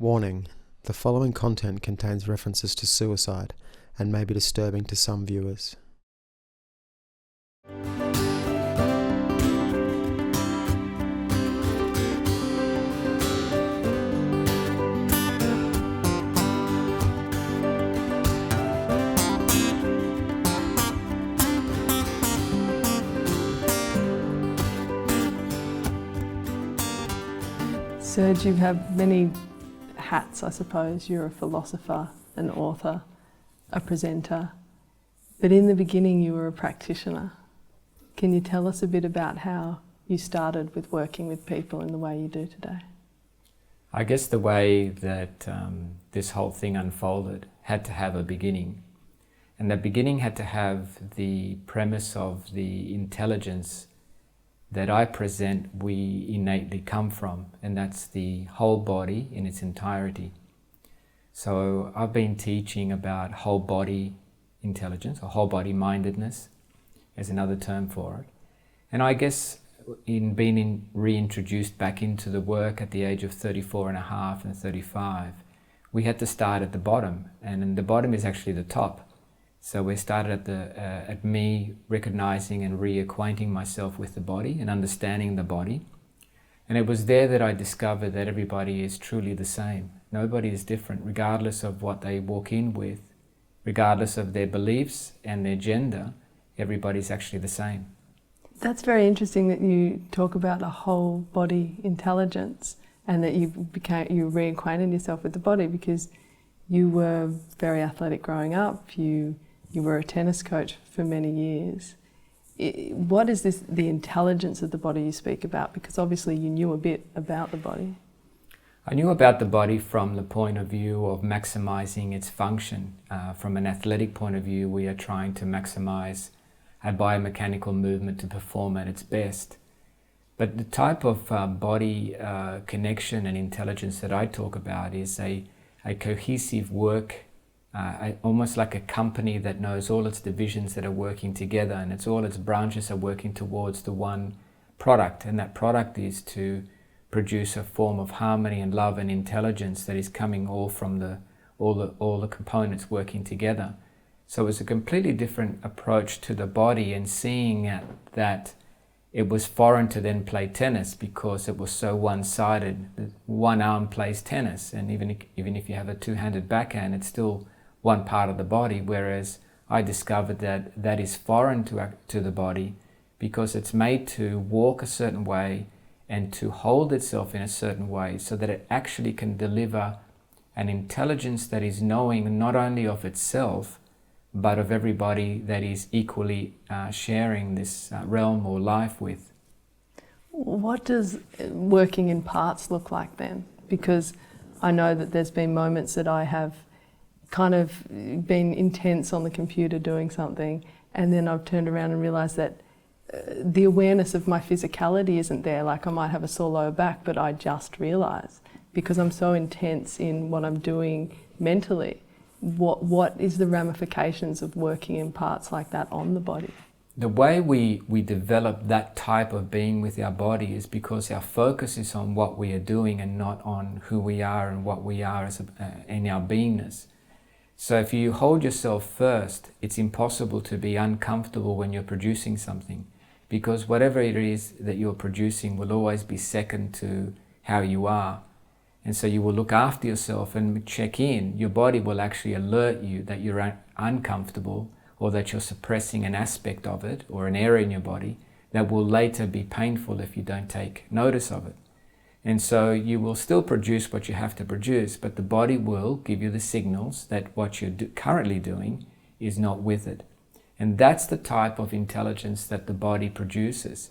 Warning: the following content contains references to suicide and may be disturbing to some viewers. Serge, you have many hats, I suppose. You're a philosopher, an author, a presenter, but in the beginning you were a practitioner. Can you tell us a bit about how you started with working with people in the way you do today? I guess the way that this whole thing unfolded had to have a beginning. And that beginning had to have the premise of the intelligence that I present we innately come from, and that's the whole body in its entirety. So I've been teaching about whole body intelligence, or whole body mindedness as another term for it. And I guess in being reintroduced back into the work at the age of 34 and a half and 35, we had to start at the bottom, and the bottom is actually the top. So we started at me recognizing and reacquainting myself with the body and understanding the body. And it was there that I discovered that everybody is truly the same. Nobody is different, regardless of what they walk in with, regardless of their beliefs and their gender. Everybody's actually the same. That's very interesting that you talk about a whole body intelligence and that you reacquainted yourself with the body, because you were very athletic growing up. You were a tennis coach for many years. What is the intelligence of the body you speak about? Because obviously you knew a bit about the body. I knew about the body from the point of view of maximizing its function. From an athletic point of view, we are trying to maximize a biomechanical movement to perform at its best. But the type of body connection and intelligence that I talk about is a cohesive work, almost like a company that knows all its divisions that are working together, and all its branches are working towards the one product, and that product is to produce a form of harmony and love and intelligence that is coming all from all the components working together. So it's a completely different approach to the body, and seeing that it was foreign to then play tennis because it was so one-sided. One arm plays tennis, and even if you have a two-handed backhand, it's still one part of the body, whereas I discovered that is foreign to the body because it's made to walk a certain way and to hold itself in a certain way so that it actually can deliver an intelligence that is knowing not only of itself but of everybody that is equally sharing this realm or life with. What does working in parts look like then? Because I know that there's been moments that I have kind of been intense on the computer doing something, and then I've turned around and realised that the awareness of my physicality isn't there. Like I might have a sore lower back, but I just realise because I'm so intense in what I'm doing mentally. What is the ramifications of working in parts like that on the body? The way we develop that type of being with our body is because our focus is on what we are doing and not on who we are and what we are in our beingness. So if you hold yourself first, it's impossible to be uncomfortable when you're producing something, because whatever it is that you're producing will always be second to how you are. And so you will look after yourself and check in. Your body will actually alert you that you're uncomfortable or that you're suppressing an aspect of it or an area in your body that will later be painful if you don't take notice of it. And so you will still produce what you have to produce, but the body will give you the signals that what you're currently doing is not with it. And that's the type of intelligence that the body produces.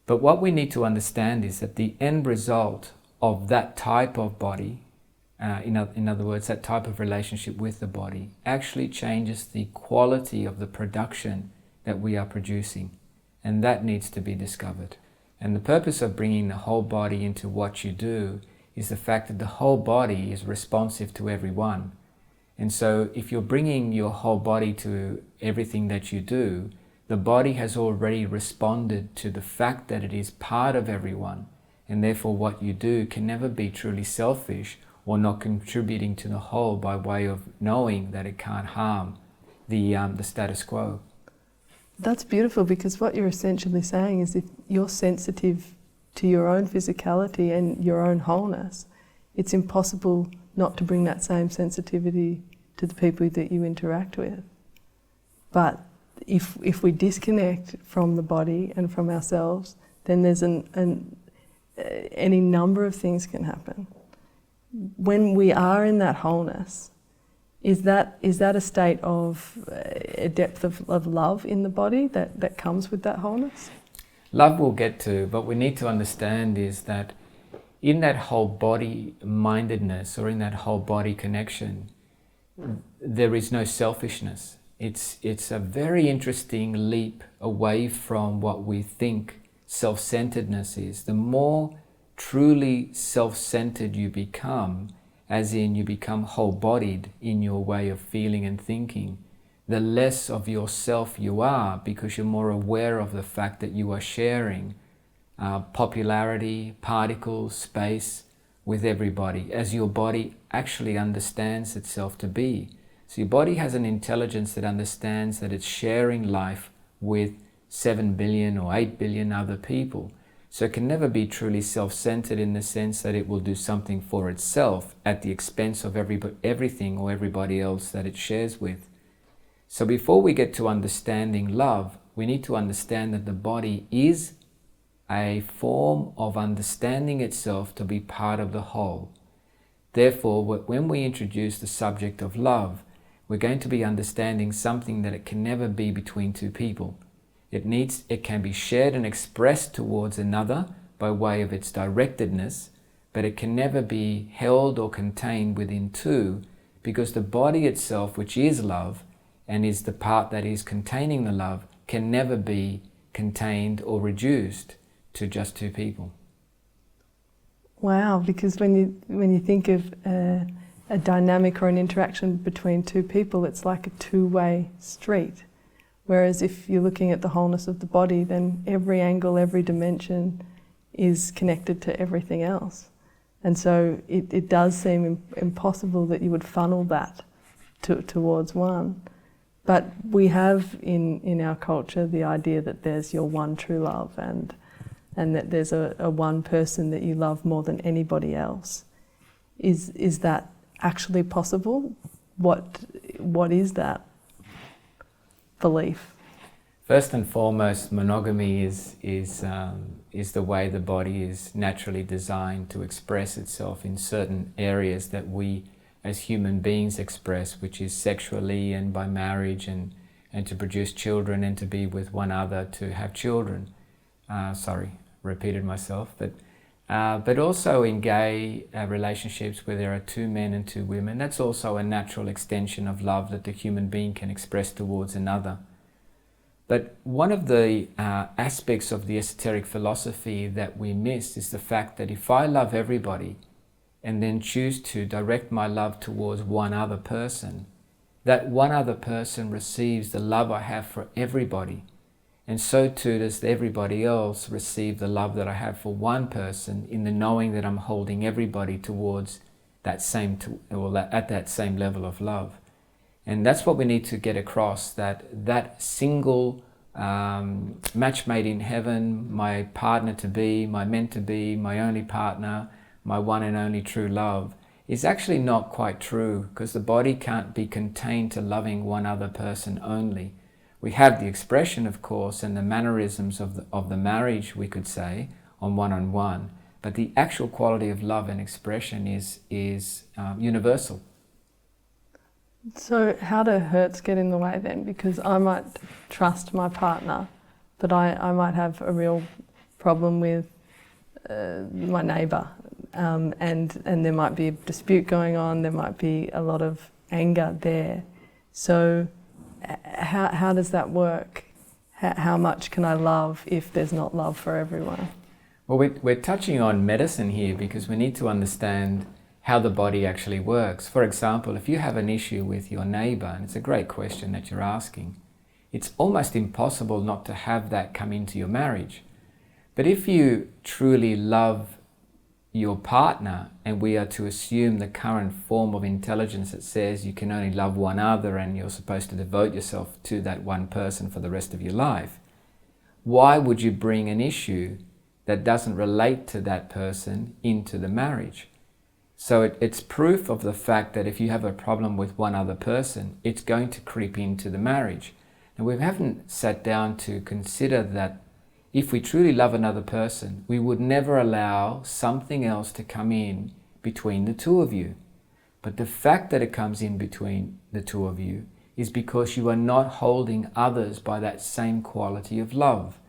But what we need to understand is that the end result of that type of body, in other words, that type of relationship with the body, actually changes the quality of the production that we are producing. And that needs to be discovered. And the purpose of bringing the whole body into what you do is the fact that the whole body is responsive to everyone. And so if you're bringing your whole body to everything that you do, the body has already responded to the fact that it is part of everyone. And therefore what you do can never be truly selfish or not contributing to the whole by way of knowing that it can't harm the status quo. That's beautiful, because what you're essentially saying is if you're sensitive to your own physicality and your own wholeness, it's impossible not to bring that same sensitivity to the people that you interact with. But if we disconnect from the body and from ourselves, then there's any number of things can happen. When we are in that wholeness, is that a state of a depth of love in the body that comes with that wholeness? Love we'll get to, but we need to understand is that in that whole body mindedness, or in that whole body connection, there is no selfishness. It's a very interesting leap away from what we think self-centeredness is. The more truly self-centered you become, as in you become whole-bodied in your way of feeling and thinking, the less of yourself you are, because you're more aware of the fact that you are sharing popularity, particles, space with everybody, as your body actually understands itself to be. So your body has an intelligence that understands that it's sharing life with 7 billion or 8 billion other people. So it can never be truly self-centered in the sense that it will do something for itself at the expense of everything or everybody else that it shares with. So before we get to understanding love, we need to understand that the body is a form of understanding itself to be part of the whole. Therefore, when we introduce the subject of love, we're going to be understanding something that it can never be between two people. It can be shared and expressed towards another by way of its directedness, but it can never be held or contained within two, because the body itself, which is love, and is the part that is containing the love, can never be contained or reduced to just two people. Wow, because when you think of a dynamic or an interaction between two people, it's like a two-way street. Whereas if you're looking at the wholeness of the body, then every angle, every dimension is connected to everything else. And so it does seem impossible that you would funnel that towards one. But we have in our culture the idea that there's your one true love, and that there's a one person that you love more than anybody else. Is that actually possible? What is that belief? First and foremost, monogamy is the way the body is naturally designed to express itself in certain areas that we as human beings express, which is sexually and by marriage, and to produce children and to be with one other to have children. Sorry, repeated myself. But also in gay relationships where there are two men and two women, that's also a natural extension of love that the human being can express towards another. But one of the aspects of the esoteric philosophy that we miss is the fact that if I love everybody and then choose to direct my love towards one other person, that one other person receives the love I have for everybody. And so too does everybody else receive the love that I have for one person, in the knowing that I'm holding everybody towards that same, at that same level of love. And that's what we need to get across, that single match made in heaven, my partner to be, my meant to be, my only partner, my one and only true love, is actually not quite true, because the body can't be contained to loving one other person only. We have the expression, of course, and the mannerisms of the marriage, we could say, on one-on-one, but the actual quality of love and expression is universal. So how do hurts get in the way then? Because I might trust my partner, but I might have a real problem with my neighbour, and there might be a dispute going on, there might be a lot of anger there. So how does that work? How much can I love if there's not love for everyone? Well, we're touching on medicine here, because we need to understand how the body actually works. For example, if you have an issue with your neighbour, and it's a great question that you're asking, it's almost impossible not to have that come into your marriage. But if you truly love your partner, and we are to assume the current form of intelligence that says you can only love one other and you're supposed to devote yourself to that one person for the rest of your life, why would you bring an issue that doesn't relate to that person into the marriage? So it's proof of the fact that if you have a problem with one other person, it's going to creep into the marriage. And we haven't sat down to consider that if we truly love another person, we would never allow something else to come in between the two of you. But the fact that it comes in between the two of you is because you are not holding others by that same quality of love.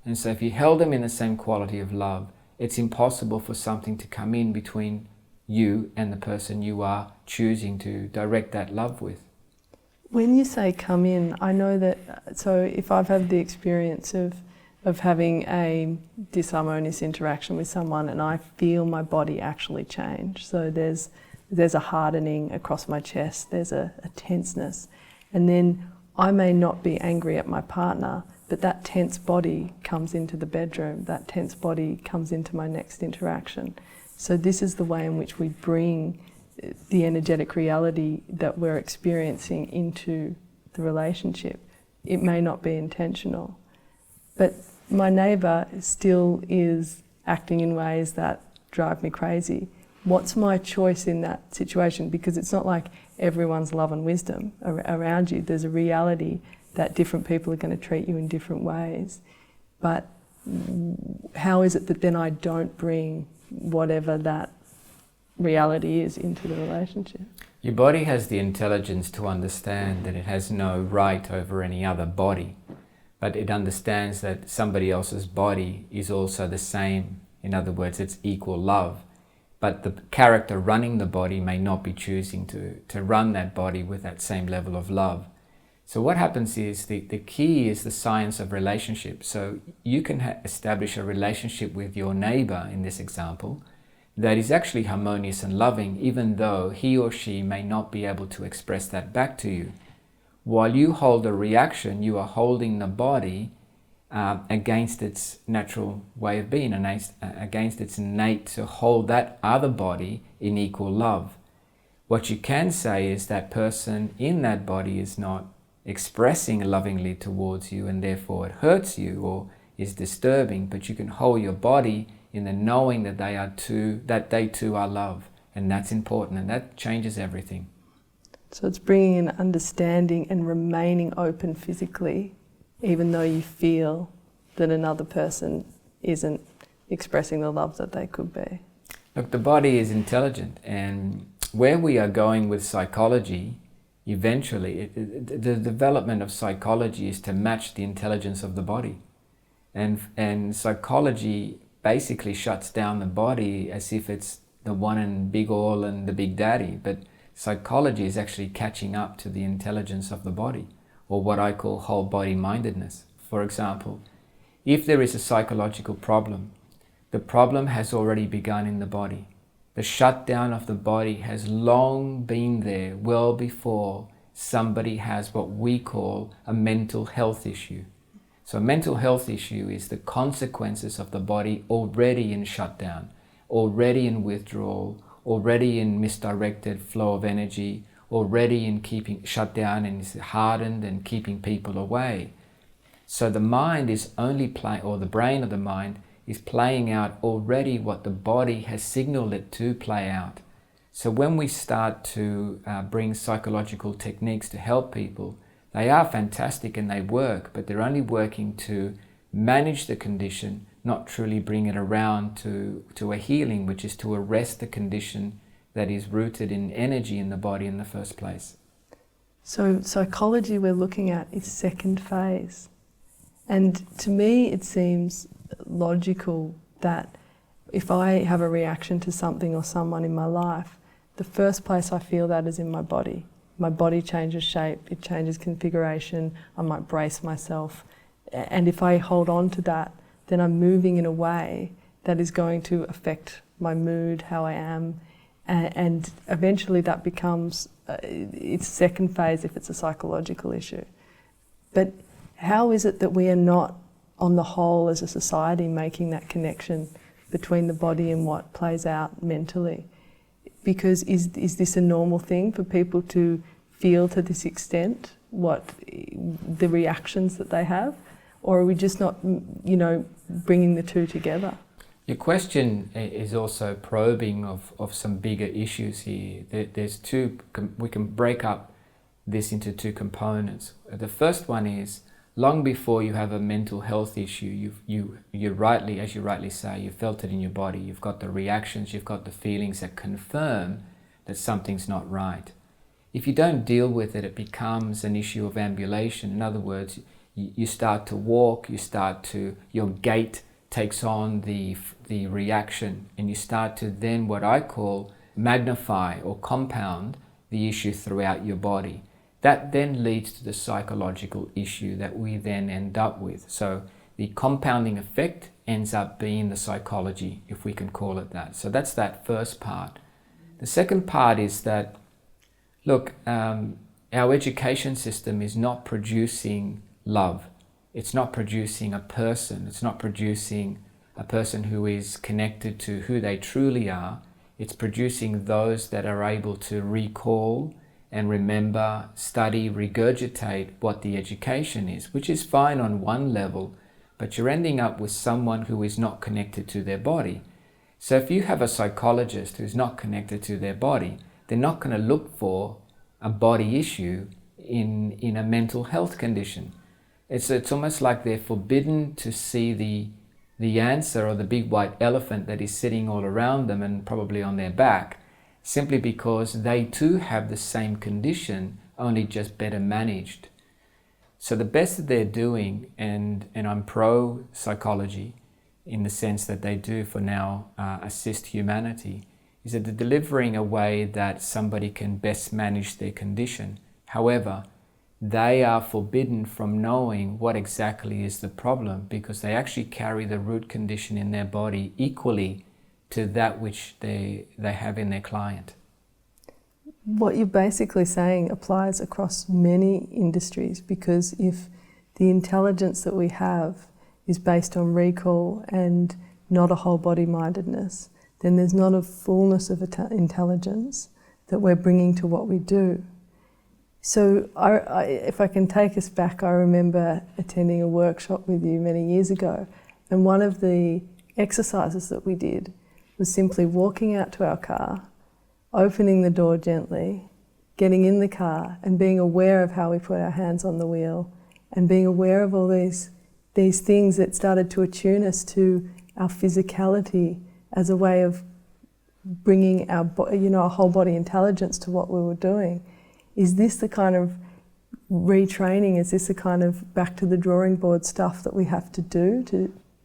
And so if you held them in the same quality of love, it's impossible for something to come in between you and the person you are choosing to direct that love with. When you say come in, I know that, so if I've had the experience of having a disharmonious interaction with someone and I feel my body actually change, so there's a hardening across my chest, there's a tenseness, and then I may not be angry at my partner, but that tense body comes into the bedroom, that tense body comes into my next interaction. So this is the way in which we bring the energetic reality that we're experiencing into the relationship. It may not be intentional, but my neighbour still is acting in ways that drive me crazy. What's my choice in that situation? Because it's not like everyone's love and wisdom around you. There's a reality that different people are going to treat you in different ways. But how is it that then I don't bring whatever that reality is into the relationship? Your body has the intelligence to understand that it has no right over any other body, but it understands that somebody else's body is also the same. In other words, it's equal love. But the character running the body may not be choosing to run that body with that same level of love. So what happens is the key is the science of relationship. So you can establish a relationship with your neighbor, in this example, that is actually harmonious and loving, even though he or she may not be able to express that back to you. While you hold a reaction, you are holding the body against its natural way of being, against its innate to hold that other body in equal love. What you can say is that person in that body is not expressing lovingly towards you, and therefore it hurts you or is disturbing, but you can hold your body in the knowing that they too are love, and that's important, and that changes everything. So it's bringing in understanding and remaining open physically, even though you feel that another person isn't expressing the love that they could be. Look, the body is intelligent, and where we are going with psychology, eventually, the development of psychology is to match the intelligence of the body. And psychology basically shuts down the body as if it's the one and big all and the big daddy, but psychology is actually catching up to the intelligence of the body, or what I call whole body mindedness. For example, if there is a psychological problem, the problem has already begun in the body. The shutdown of the body has long been there, well before somebody has what we call a mental health issue. So a mental health issue is the consequences of the body already in shutdown, already in withdrawal, already in misdirected flow of energy, already in keeping shut down and is hardened and keeping people away. So the mind is only playing, or the brain of the mind is playing out already what the body has signaled it to play out. So when we start to bring psychological techniques to help people, they are fantastic and they work, but they're only working to manage the condition, not truly bring it around to a healing, which is to arrest the condition that is rooted in energy in the body in the first place. So psychology we're looking at is second phase. And to me it seems logical that if I have a reaction to something or someone in my life, the first place I feel that is in my body. My body changes shape, it changes configuration, I might brace myself. And if I hold on to that, then I'm moving in a way that is going to affect my mood, how I am, and eventually that becomes its second phase if it's a psychological issue. But how is it that we are not, on the whole as a society, making that connection between the body and what plays out mentally. Because is this a normal thing for people to feel to this extent what the reactions that they have? Or are we just not, bringing the two together? Your question is also probing of some bigger issues here. There's two, we can break up this into two components. The first one is, long before you have a mental health issue, you rightly, as you rightly say, you felt it in your body, you've got the reactions, you've got the feelings that confirm that something's not right. If you don't deal with it, it becomes an issue of ambulation. In other words, you start to walk, your gait takes on the reaction, and you start to then, what I call, magnify or compound the issue throughout your body. That then leads to the psychological issue that we then end up with. So the compounding effect ends up being the psychology, if we can call it that. So that's that first part. The second part is that, look, our education system is not producing love. It's not producing a person. It's not producing a person who is connected to who they truly are. It's producing those that are able to recall and remember, study, regurgitate what the education is, which is fine on one level, but you're ending up with someone who is not connected to their body. So if you have a psychologist who's not connected to their body, they're not going to look for a body issue in a mental health condition. It's almost like they're forbidden to see the answer, or the big white elephant that is sitting all around them and probably on their back, simply because they too have the same condition, only just better managed. So the best that they're doing, and I'm pro psychology in the sense that they do for now assist humanity, is that they're delivering a way that somebody can best manage their condition. However, they are forbidden from knowing what exactly is the problem, because they actually carry the root condition in their body equally to that which they have in their client. What you're basically saying applies across many industries, because if the intelligence that we have is based on recall and not a whole body mindedness, then there's not a fullness of intelligence that we're bringing to what we do. So if I can take us back, I remember attending a workshop with you many years ago, and one of the exercises that we did was simply walking out to our car, opening the door gently, getting in the car and being aware of how we put our hands on the wheel, and being aware of all these things that started to attune us to our physicality as a way of bringing our whole body intelligence to what we were doing. Is this the kind of retraining? Is this the kind of back to the drawing board stuff that we have to do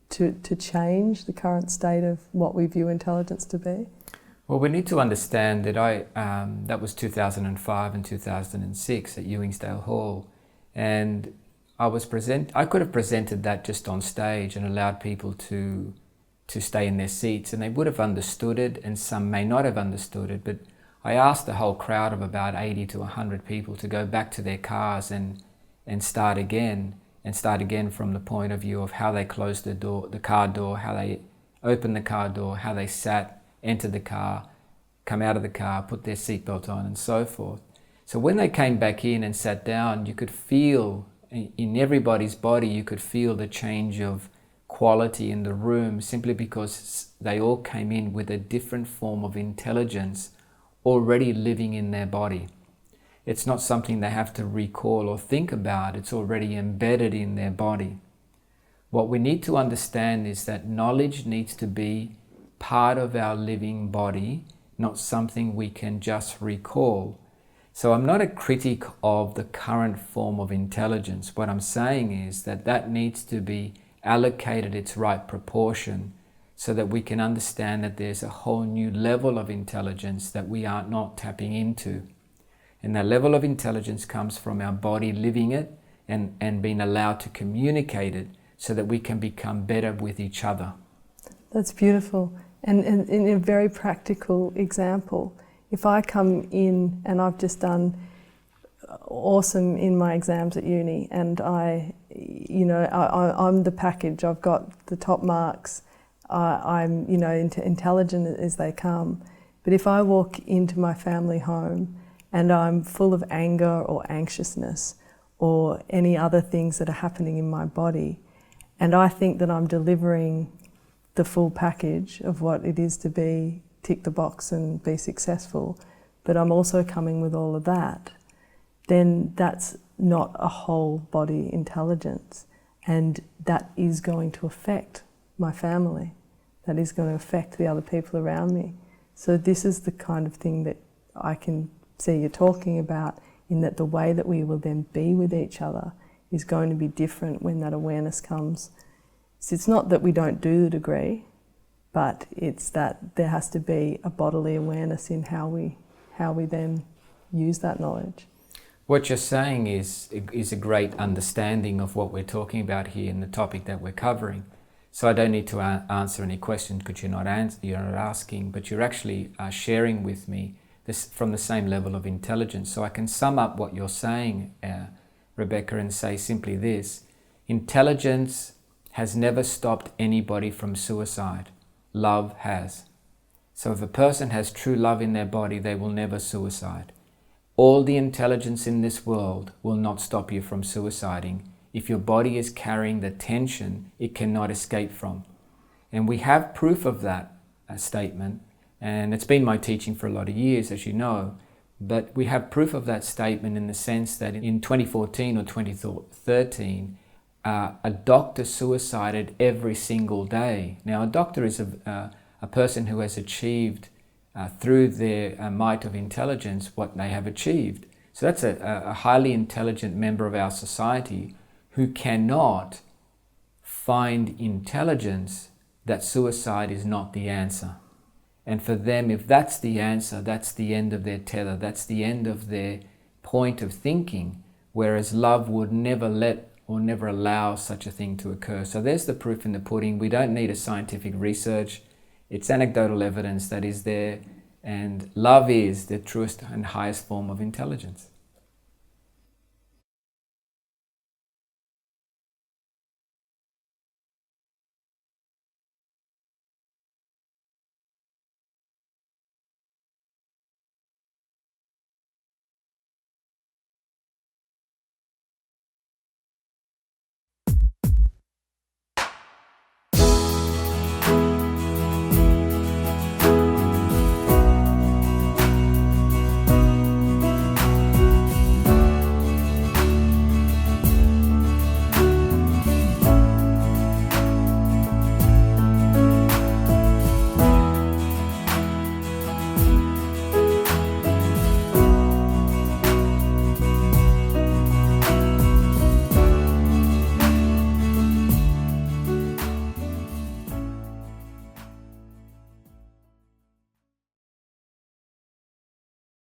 to change the current state of what we view intelligence to be? Well, we need to understand that that was 2005 and 2006 at Ewingsdale Hall, and I could have presented that just on stage and allowed people to stay in their seats, and they would have understood it, and some may not have understood it, but I asked the whole crowd of about 80 to 100 people to go back to their cars and start again from the point of view of how they closed the car door, how they opened the car door, how they sat, entered the car, come out of the car, put their seatbelt on, and so forth. So when they came back in and sat down, you could feel in everybody's body, you could feel the change of quality in the room, simply because they all came in with a different form of intelligence already living in their body. It's not something they have to recall or think about, it's already embedded in their body. What we need to understand is that knowledge needs to be part of our living body, not something we can just recall. So I'm not a critic of the current form of intelligence. What I'm saying is that needs to be allocated its right proportion, so that we can understand that there's a whole new level of intelligence that we are not tapping into. And that level of intelligence comes from our body living it and being allowed to communicate it, so that we can become better with each other. That's beautiful. And in a very practical example, if I come in and I've just done awesome in my exams at uni, and I'm the package, I've got the top marks, I'm, you know, intelligent as they come. But if I walk into my family home and I'm full of anger or anxiousness or any other things that are happening in my body, and I think that I'm delivering the full package of what it is to be, tick the box and be successful, but I'm also coming with all of that, then that's not a whole body intelligence. And that is going to affect my family. That is going to affect the other people around me. So this is the kind of thing that I can see you talking about, in that the way that we will then be with each other is going to be different when that awareness comes. So it's not that we don't do the degree, but it's that there has to be a bodily awareness in how we then use that knowledge. What you're saying is a great understanding of what we're talking about here in the topic that we're covering. So I don't need to answer any questions because you're not asking, but you're actually sharing with me this from the same level of intelligence. So I can sum up what you're saying, Rebecca, and say simply this: intelligence has never stopped anybody from suicide. Love has. So if a person has true love in their body, they will never suicide. All the intelligence in this world will not stop you from suiciding. If your body is carrying the tension it cannot escape from. And we have proof of that statement, and it's been my teaching for a lot of years, as you know, but we have proof of that statement in the sense that in 2014 or 2013, a doctor suicided every single day. Now, a doctor is a person who has achieved through their might of intelligence what they have achieved. So that's a highly intelligent member of our society who cannot find intelligence that suicide is not the answer. And for them, if that's the answer, that's the end of their tether, that's the end of their point of thinking, whereas love would never let or never allow such a thing to occur. So there's the proof in the pudding. We don't need a scientific research. It's anecdotal evidence that is there, and love is the truest and highest form of intelligence.